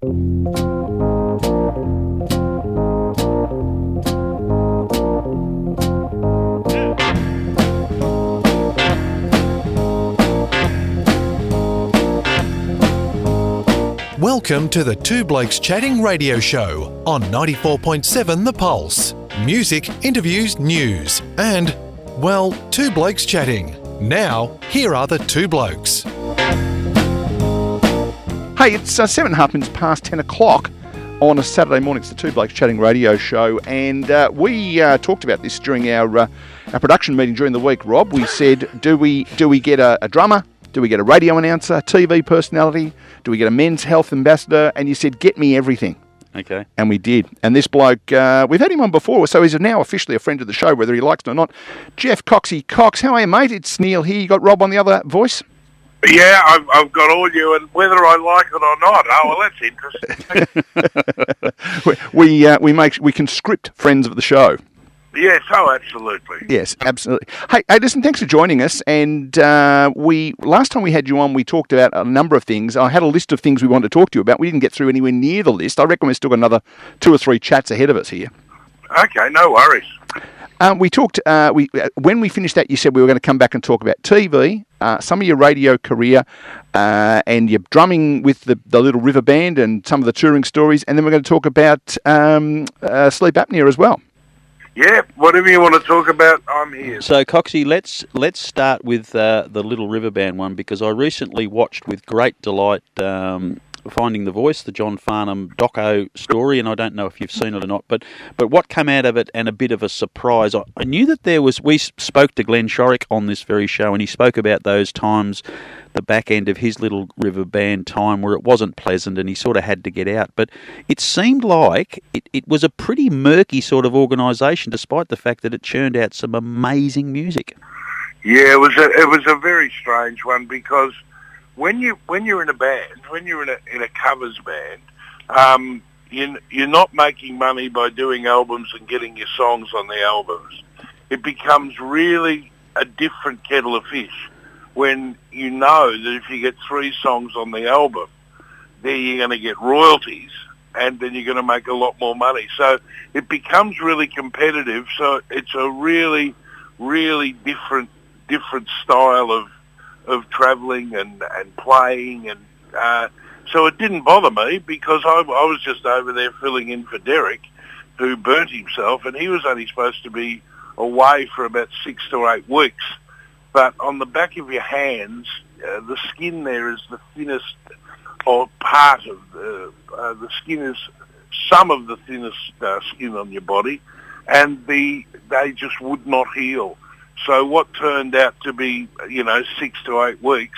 Welcome to the Two Blokes Chatting radio show on 94.7 The Pulse. Music, interviews, news, and, well, Two Blokes Chatting. Now, here are the two blokes. Hey, it's 7.5 past 10 o'clock on a Saturday morning. It's the Two Blokes Chatting radio show, and we talked about this during our production meeting during the week, Rob. We said, do we get a drummer? Do we get a radio announcer, TV personality? Do we get a men's health ambassador? And you said, get me everything. Okay. And we did. And this bloke, we've had him on before, so he's now officially a friend of the show, whether he likes it or not. Geoff Coxie Cox, how are you, mate? It's Neil here. You got Rob on the other voice? Yeah, I've got all you, and whether I like it or not. Oh, well, that's interesting. we can script friends of the show. Yes, oh, absolutely. Yes, absolutely. Hey, listen, thanks for joining us. And last time we had you on, we talked about a number of things. I had a list of things we wanted to talk to you about. We didn't get through anywhere near the list. I reckon we've still got another 2 or 3 chats ahead of us here. Okay, no worries. We talked, when we finished that, you said we were going to come back and talk about TV, some of your radio career, and your drumming with the Little River Band and some of the touring stories, and then we're going to talk about sleep apnea as well. Yeah, whatever you want to talk about, I'm here. So, Coxie, let's start with the Little River Band one, because I recently watched with great delight Finding the Voice, the John Farnham doco story, and I don't know if you've seen it or not, but what came out of it, and a bit of a surprise, I knew that we spoke to Glenn Shorrock on this very show, and he spoke about those times, the back end of his Little River Band time, where it wasn't pleasant and he sort of had to get out. But it seemed like it was a pretty murky sort of organisation, despite the fact that it churned out some amazing music. Yeah, it was a very strange one, because when you're in a band, when you're in a covers band, you're not making money by doing albums and getting your songs on the albums. It becomes really a different kettle of fish when you know that if you get 3 songs on the album, then you're going to get royalties, and then you're going to make a lot more money. So it becomes really competitive. So it's a really, really different style of travelling and playing, and so it didn't bother me, because I was just over there filling in for Derek, who burnt himself, and he was only supposed to be away for about 6 to 8 weeks. But on the back of your hands, the skin there is the thinnest, or part of the skin is some of the thinnest skin on your body, and they just would not heal. So what turned out to be, 6 to 8 weeks,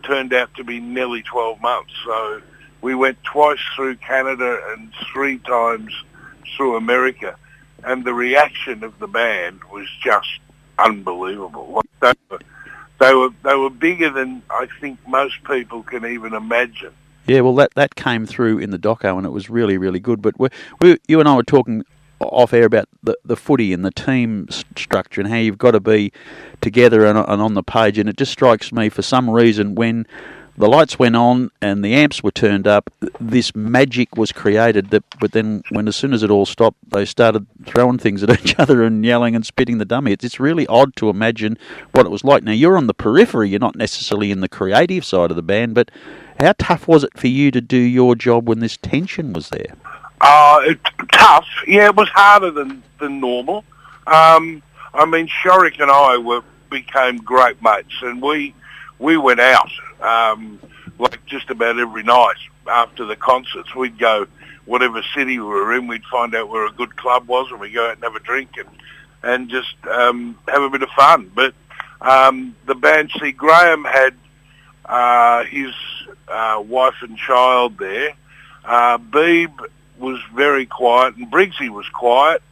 turned out to be nearly 12 months. So we went twice through Canada and 3 times through America, and the reaction of the band was just unbelievable. They were bigger than I think most people can even imagine. Yeah, well, that came through in the doco, and it was really, really good. But you and I were talking off air about the footy and the team structure and how you've got to be together and on the page. And it just strikes me, for some reason, when the lights went on and the amps were turned up, this magic was created. But then, as soon as it all stopped, they started throwing things at each other and yelling and spitting the dummy. It's really odd to imagine what it was like. Now, you're on the periphery. You're not necessarily in the creative side of the band, but how tough was it for you to do your job when this tension was there? Tough. Yeah, it was harder than normal. Shorrock and I became great mates, and we went out like just about every night after the concerts. We'd go whatever city we were in. We'd find out where a good club was, and we'd go out and have a drink and just have a bit of fun. But the band, see, Graham had his wife and child there. Beeb was very quiet, and Briggsy was quiet,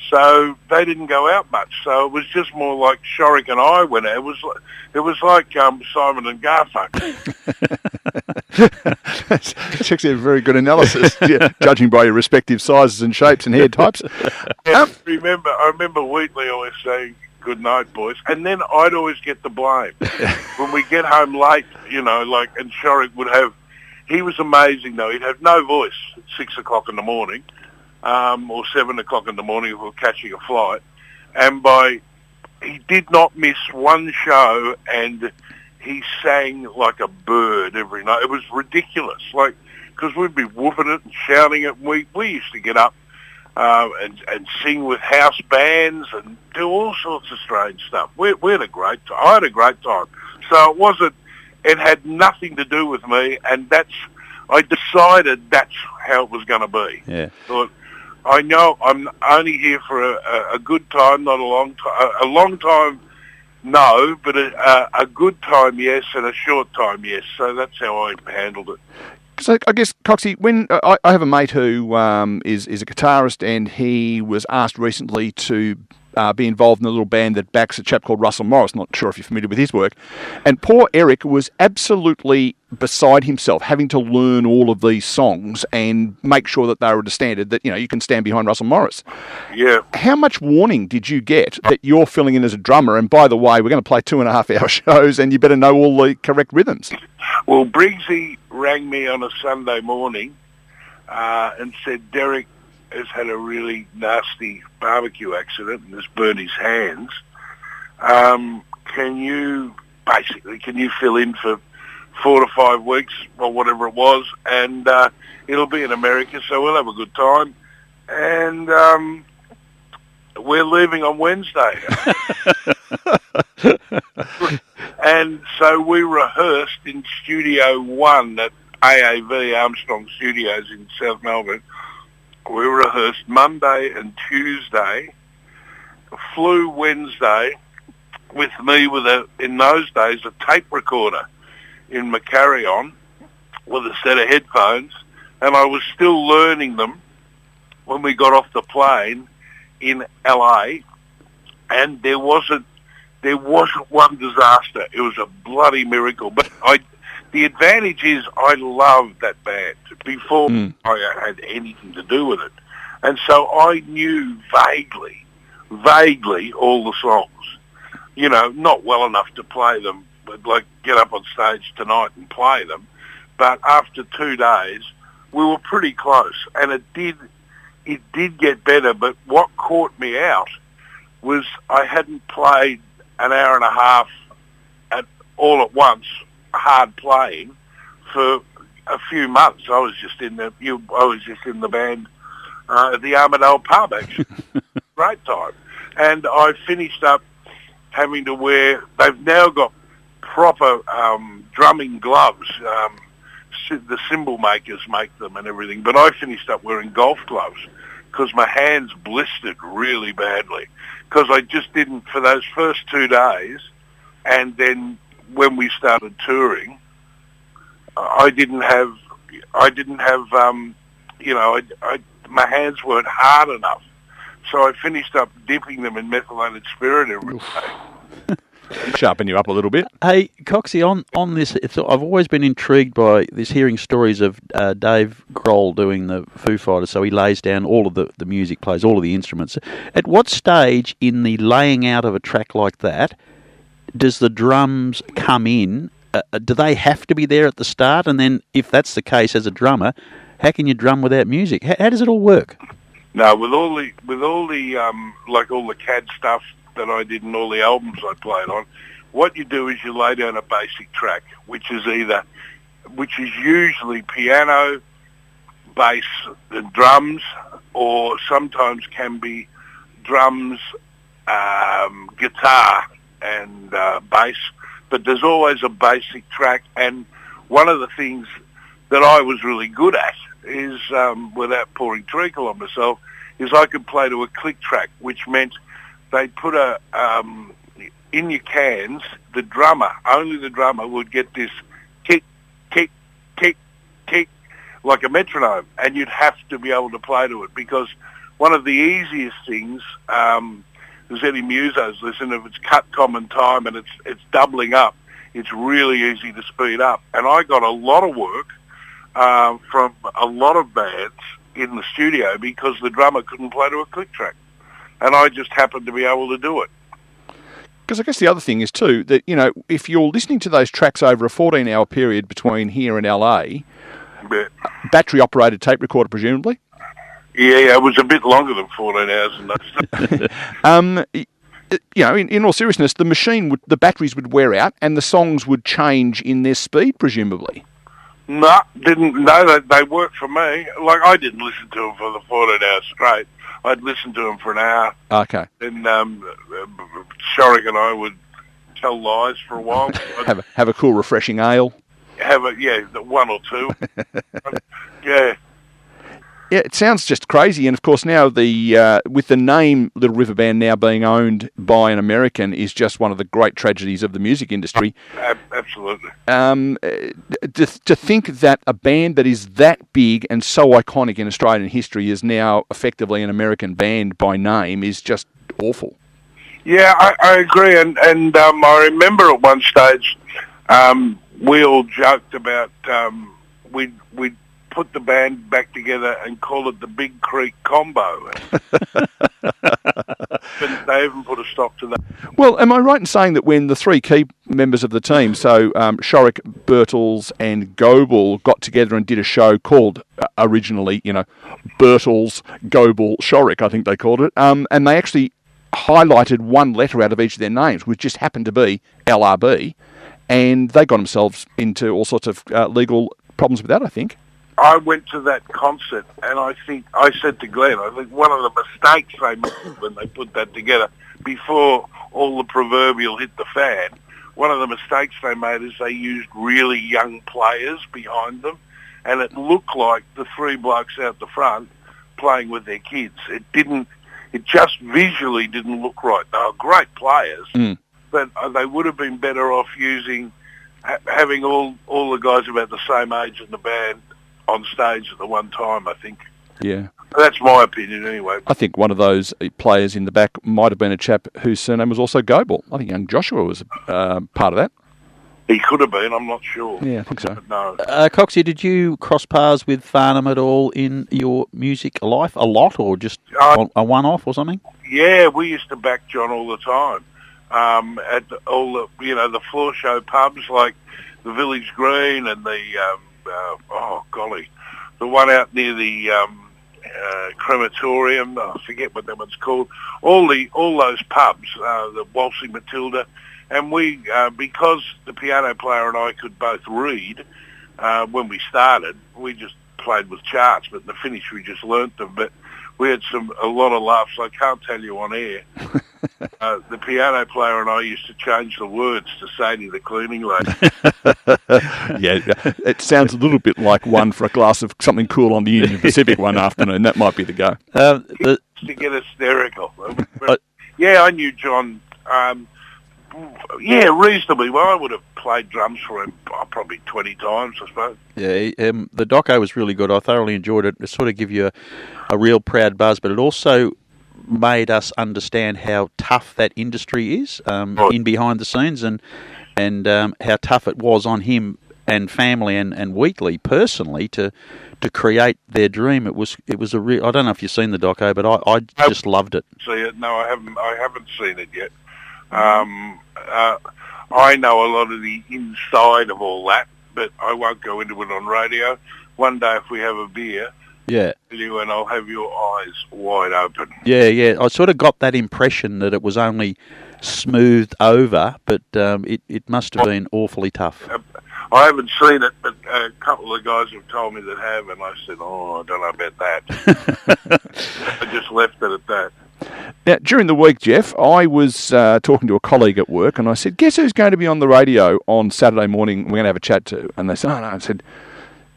so they didn't go out much. So it was just more like Shorrock and I went out. It was like Simon and Garfunkel. That's actually a very good analysis, yeah, judging by your respective sizes and shapes and hair types. I remember Wheatley always saying, "Good night, boys," and then I'd always get the blame when we get home late. And Shorrock would have He was amazing, though. He'd have no voice at 6 o'clock in the morning, or 7 o'clock in the morning if we were catching a flight. And he did not miss one show, and he sang like a bird every night. It was ridiculous, because we'd be whooping it and shouting it. We used to get up and sing with house bands and do all sorts of strange stuff. We had a great time. I had a great time. So it had nothing to do with me, and I decided that's how it was going to be. Yeah. Thought, I know I'm only here for a good time, not a long time. A long time, no, but a good time, yes, and a short time, yes. So that's how I handled it. So I guess, Coxie, when I have a mate who is a guitarist, and he was asked recently to be involved in a little band that backs a chap called Russell Morris. Not sure if you're familiar with his work. And poor Eric was absolutely beside himself, having to learn all of these songs and make sure that they were standard, that, you can stand behind Russell Morris. Yeah. How much warning did you get that you're filling in as a drummer, and by the way, we're going to play 2.5-hour shows and you better know all the correct rhythms? Well, Briggsy rang me on a Sunday morning and said, Derek has had a really nasty barbecue accident and has burnt his hands. Can you fill in for 4 to 5 weeks or whatever it was, and it'll be in America, so we'll have a good time. And we're leaving on Wednesday. And so we rehearsed in Studio 1 at AAV, Armstrong Studios in South Melbourne. We rehearsed Monday and Tuesday, flew Wednesday with me in those days, a tape recorder in my carry-on with a set of headphones, and I was still learning them when we got off the plane in LA, and there wasn't one disaster. It was a bloody miracle. But the advantage is I loved that band before I had anything to do with it. And so I knew vaguely all the songs. Not well enough to play them, but get up on stage tonight and play them. But after 2 days, we were pretty close. And it did get better. But what caught me out was I hadn't played an hour and a half all at once, hard playing, for a few months. I was just in the band at the Armadale pub, actually. Great time. And I finished up having to wear, they've now got proper drumming gloves. The cymbal makers make them and everything, but I finished up wearing golf gloves because my hands blistered really badly, because I just didn't, for those first 2 days, and then when we started touring, my hands weren't hard enough. So I finished up dipping them in methylated spirit every day. Sharpen you up a little bit. Hey, Coxie, on this, I've always been intrigued by this, hearing stories of Dave Grohl doing the Foo Fighters. So he lays down all of the music, plays all of the instruments. At what stage in the laying out of a track like that does the drums come in? Do they have to be there at the start? And then, if that's the case, as a drummer, how can you drum without music? How does it all work? No, with all the CAD stuff that I did and all the albums I played on, what you do is you lay down a basic track, which is usually piano, bass, and drums, or sometimes can be drums, guitar, and bass. But there's always a basic track, and one of the things that I was really good at is, without pouring treacle on myself, is I could play to a click track, which meant they put in your cans, only the drummer would get this kick, kick, kick, kick, like a metronome, and you'd have to be able to play to it, because one of the easiest things, as any musos listen, if it's cut common time and it's doubling up, it's really easy to speed up. And I got a lot of work from a lot of bands in the studio because the drummer couldn't play to a click track, and I just happened to be able to do it. Because I guess the other thing is too that, you know, if you're listening to those tracks over a 14-hour period between here and LA, Yeah. battery-operated tape recorder presumably. Yeah, it was a bit longer than 14 hours. And You know, in all seriousness, the batteries would wear out and the songs would change in their speed presumably. No, they worked for me. Like, I didn't listen to them for the 14 hours straight. I'd listen to them for an hour. Okay. Then Shorik and I would tell lies for a while. have a cool, refreshing ale. One or two. Yeah. Yeah, it sounds just crazy, and of course now with the name Little River Band now being owned by an American is just one of the great tragedies of the music industry. Absolutely. To think that a band that is that big and so iconic in Australian history is now effectively an American band by name is just awful. Yeah, I agree, and I remember at one stage we all joked about we'd put the band back together and call it the Big Creek Combo. But they haven't put a stop to that. Well, am I right in saying that when the three key members of the team, so Shorik, Birtles and Goebel, got together and did a show called originally, you know, Birtles, Goebel, Shorik, I think they called it, and they actually highlighted one letter out of each of their names, which just happened to be LRB, and they got themselves into all sorts of legal problems with that, I think. I went to that concert, and I said to Glenn, I think one of the mistakes they made when they put that together, before all the proverbial hit the fan, one of the mistakes they made is they used really young players behind them, and it looked like the three blokes out the front playing with their kids. It just visually didn't look right. They were great players, but they would have been better off having all the guys about the same age in the band on stage at the one time, I think. Yeah. That's my opinion anyway. I think one of those players in the back might have been a chap whose surname was also Goebel. I think young Joshua was part of that. He could have been, I'm not sure. Yeah, I think so. But no. Coxie, did you cross paths with Farnham at all in your music life? A lot, or just a one-off or something? Yeah, we used to back John all the time. At all the, the floor show pubs like the Village Green and the the one out near the crematorium. I forget what that one's called. All those pubs, the Waltzing Matilda, and we because the piano player and I could both read when we started, we just played with charts. But in the finish, we just learnt them. But we had a lot of laughs. I can't tell you on air. The piano player and I used to change the words to Sadie the cleaning lady. Yeah, it sounds a little bit like one for a glass of something cool on the Union Pacific one afternoon. That might be the go. To get hysterical. Yeah, I knew John. Reasonably well. I would have played drums for him probably 20 times, I suppose. Yeah, the doco was really good. I thoroughly enjoyed it. It sort of give you a real proud buzz, but it also made us understand how tough that industry is in behind the scenes, and how tough it was on him and family and Wheatley personally to create their dream. It was a real. I don't know if you've seen the doco, but I just loved it. See it? No, I haven't seen it yet. I know a lot of the inside of all that, but I won't go into it on radio. One day, if we have a beer, and I'll have your eyes wide open. Yeah. I sort of got that impression that it was only smoothed over, but it must have been awfully tough. I haven't seen it, but a couple of guys have told me that have, and I said, I don't know about that. I just left it at that. Now, during the week, Geoff, I was talking to a colleague at work, and I said, guess who's going to be on the radio on Saturday morning we're going to have a chat to? And they said, no. I said,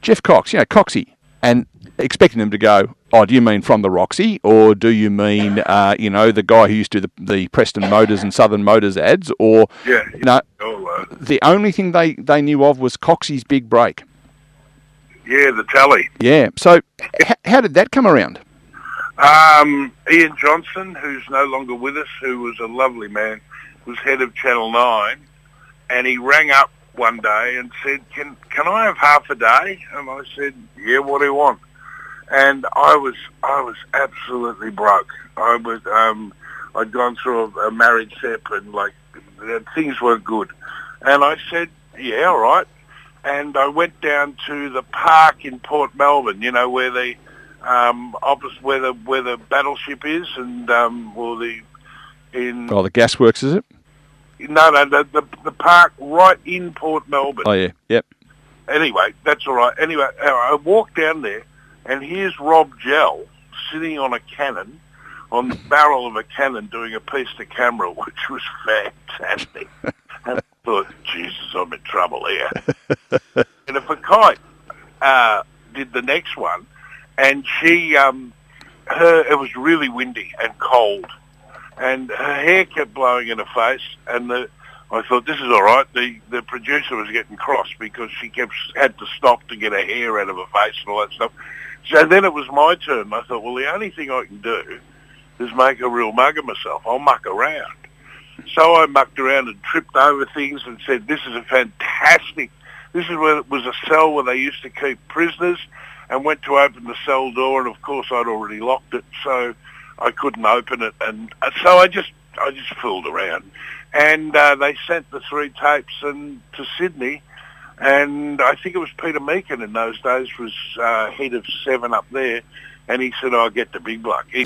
Geoff Cox, Coxie. And expecting them to go, do you mean from the Roxy? Or do you mean, the guy who used to do the Preston Motors and Southern Motors ads? Or, the only thing they knew of was Coxie's big break. Yeah, the tally. Yeah. So how did that come around? Ian Johnson, who's no longer with us, who was a lovely man, was head of Channel 9, and he rang up one day and said, can I have half a day? And I said, yeah, what do you want? And I was absolutely broke. I'd gone through a marriage step and things weren't good. And I said, yeah, all right. And I went down to the park in Port Melbourne, where the opposite where the battleship is, and the gasworks, is it? No, the park right in Port Melbourne. Oh yeah, yep. Anyway, that's all right. Anyway, I walked down there, and here's Rob Gell sitting on a cannon, on the barrel of a cannon, doing a piece to camera, which was fantastic. And I thought, Jesus, I'm in trouble here. And if a kite did the next one, and she, it was really windy and cold, and her hair kept blowing in her face, and I thought, this is all right. The producer was getting cross because she had to stop to get her hair out of her face and all that stuff. So then it was my turn. I thought, well, the only thing I can do is make a real mug of myself. I'll muck around. So I mucked around and tripped over things and said, this is a fantastic... This is where it was a cell where they used to keep prisoners, and went to open the cell door, and of course I'd already locked it, so I couldn't open it. And so I just fooled around. And they sent the 3 tapes to Sydney, and I think it was Peter Meakin in those days was head of 7 up there, and he said, I'll get the big bloke. He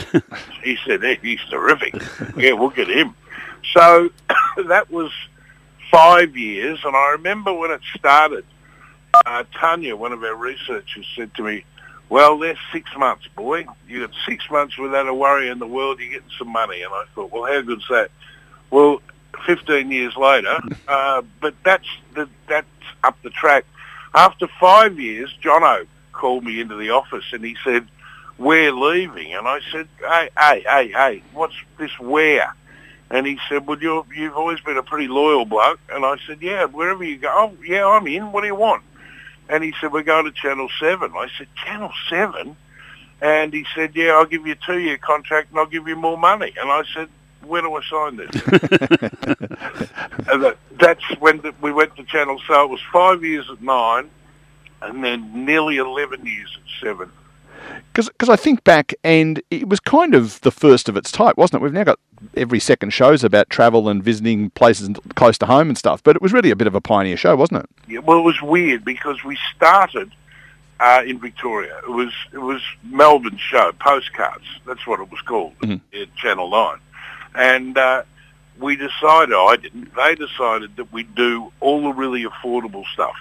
said, hey, he's terrific. Yeah, we'll get him. So that was 5 years, and I remember when it started, Tanya, one of our researchers, said to me, well, there's 6 months, boy. You got 6 months without a worry in the world, you're getting some money. And I thought, well, how good's that? Well, 15 years later, but that's up the track. After 5 years, Jono called me into the office and he said, we're leaving. And I said, hey, what's this where? And he said, well, you've always been a pretty loyal bloke. And I said, yeah, wherever you go. Oh, yeah, I'm in. What do you want? And he said, we're going to Channel 7. I said, Channel 7? And he said, yeah, I'll give you a 2-year contract and I'll give you more money. And I said, where do I sign this? And that's when we went to Channel. So it was 5 years at 9 and then nearly 11 years at 7. Because I think back, and it was kind of the first of its type, wasn't it? We've now got every second shows about travel and visiting places close to home and stuff, but it was really a bit of a pioneer show, wasn't it? Yeah, well, it was weird because we started in Victoria. It was Melbourne show, Postcards. That's what it was called, at Channel 9. And we decided, they decided that we'd do all the really affordable stuff.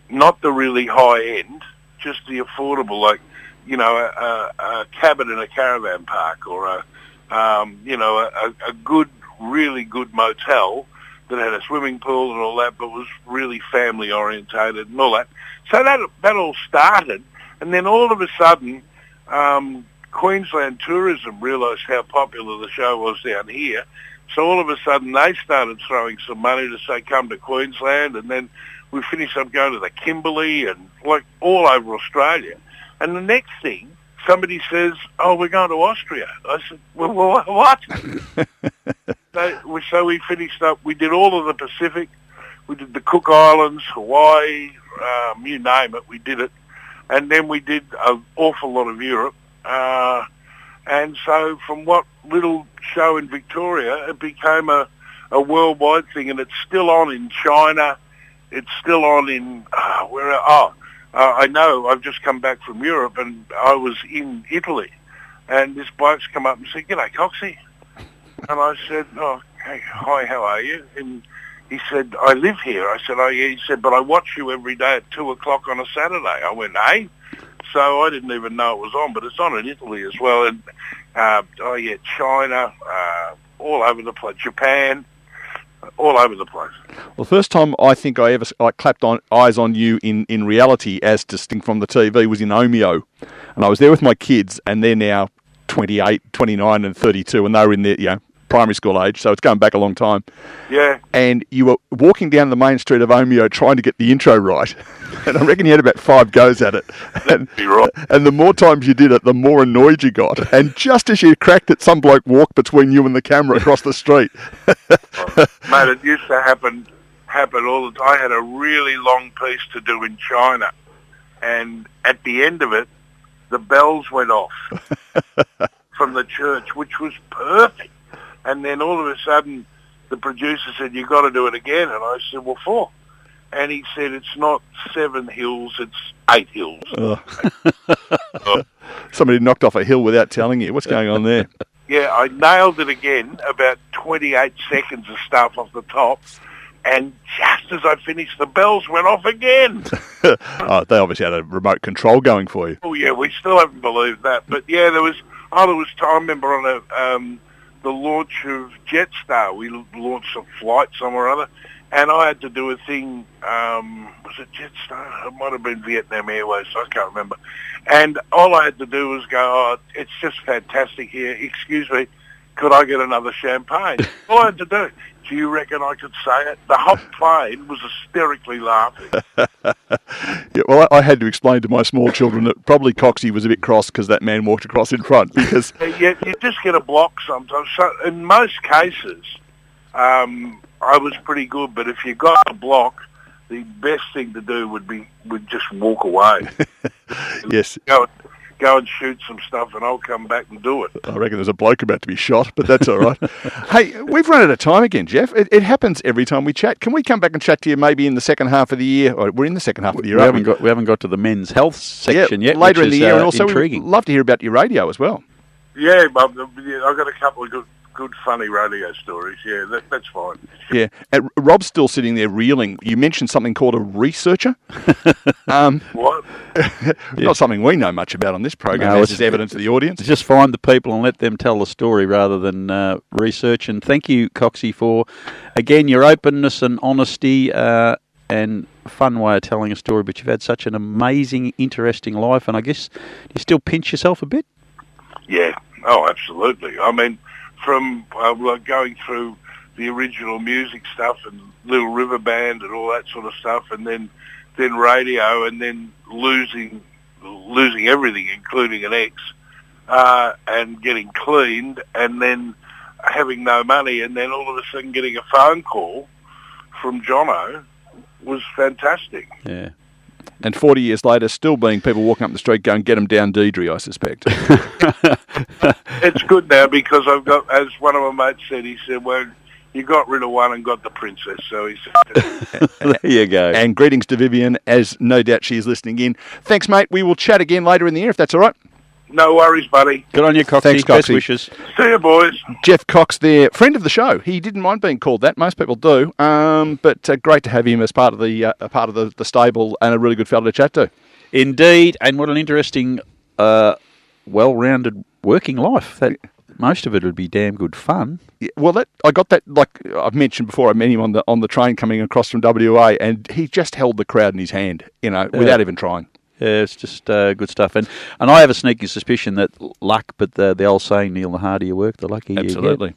Not the really high-end, just the affordable, like, a cabin in a caravan park or a good, really good motel that had a swimming pool and all that, but was really family orientated and all that. So that all started, and then all of a sudden, Queensland Tourism realised how popular the show was down here. So all of a sudden they started throwing some money to say, come to Queensland, and then we finished up going to the Kimberley and like all over Australia. And the next thing, somebody says, oh, we're going to Austria. I said, well what? So we finished up, we did all of the Pacific, we did the Cook Islands, Hawaii, you name it, we did it. And then we did an awful lot of Europe. And so from what little show in Victoria, it became a worldwide thing, and it's still on in China. It's still on in, I know, I've just come back from Europe, and I was in Italy, and this bloke's come up and said, g'day, Coxie. And I said, oh, hey, hi, how are you? And he said, I live here. I said, oh, yeah. He said, but I watch you every day at 2 o'clock on a Saturday. I went, hey? So I didn't even know it was on, but it's on in Italy as well. And, China, all over the place, Japan, all over the place. Well, the first time I think I ever clapped eyes on you in reality as distinct from the TV was in Omeo. And I was there with my kids, and they're now 28, 29 and 32, and they were in their primary school age, so it's going back a long time. Yeah. And you were walking down the main street of Omeo trying to get the intro right. And I reckon you had about 5 goes at it. That'd be right. And the more times you did it, the more annoyed you got. And just as you cracked it, some bloke walked between you and the camera across the street. Mate, it used to happen all the time. I had a really long piece to do in China, and at the end of it, the bells went off from the church, which was perfect. And then all of a sudden, the producer said, "You got to do it again." And I said, "What for?" And he said, "It's not 7 hills, it's 8 hills." Somebody knocked off a hill without telling you. What's going on there? Yeah, I nailed it again, about 28 seconds of stuff off the top, and just as I finished, the bells went off again. They obviously had a remote control going for you. Oh, yeah, we still haven't believed that. But, yeah, there was I remember on the launch of Jetstar, we launched a flight somewhere or other, and I had to do a thing, was it Jetstar? It might have been Vietnam Airways, I can't remember. And all I had to do was go, "Oh, it's just fantastic here. Excuse me, could I get another champagne?" All I had to do. Do you reckon I could say it? The whole plane was hysterically laughing. Yeah, well, I had to explain to my small children that probably Coxie was a bit cross because that man walked across in front. Because you just get a block sometimes. So in most cases, I was pretty good, but if you got a block, the best thing to do would just walk away. Yes. Go and shoot some stuff, and I'll come back and do it. I reckon there's a bloke about to be shot, but that's all right. Hey, we've run out of time again, Geoff. It happens every time we chat. Can we come back and chat to you maybe in the second half of the year? Or we're in the second half of the year, We haven't got to the men's health section yet. Later in the year, and also intriguing. we'd love to hear about your radio as well. Yeah, I've got a couple of good funny radio stories. Yeah, that's fine. Yeah. And Rob's still sitting there reeling. You mentioned something called a researcher. What? Not something we know much about on this program, No, as is evident to the audience. Just find the people and let them tell the story rather than research. And thank you, Coxie, for, again, your openness and honesty and fun way of telling a story. But you've had such an amazing, interesting life. And I guess you still pinch yourself a bit? Yeah. Oh, absolutely. I mean, from going through the original music stuff and Little River Band and all that sort of stuff, and then radio, and then losing everything, including an ex, and getting cleaned, and then having no money, and then all of a sudden getting a phone call from Jono was fantastic. Yeah. And 40 years later, still being people walking up the street going, "Get them down, Deidre," I suspect. It's good now because I've got, as one of my mates said, he said, "Well, you got rid of one and got the princess." So he said, There you go. And greetings to Vivian, as no doubt she is listening in. Thanks, mate. We will chat again later in the year, if that's all right. "No worries, buddy. Good on you, Coxie. Thanks, Best Coxie. wishes. See you, boys." Geoff Cox there, friend of the show. He didn't mind being called that. Most people do. But great to have him as part of the stable and a really good fella to chat to. Indeed, and what an interesting, well-rounded working life. That most of it would be damn good fun. Yeah, well, I got that, like I've mentioned before. I met him on the train coming across from WA, and he just held the crowd in his hand, without even trying. Yeah, it's just good stuff. And I have a sneaking suspicion that luck, but the old saying, Neil, the harder you work, the luckier you get. Absolutely.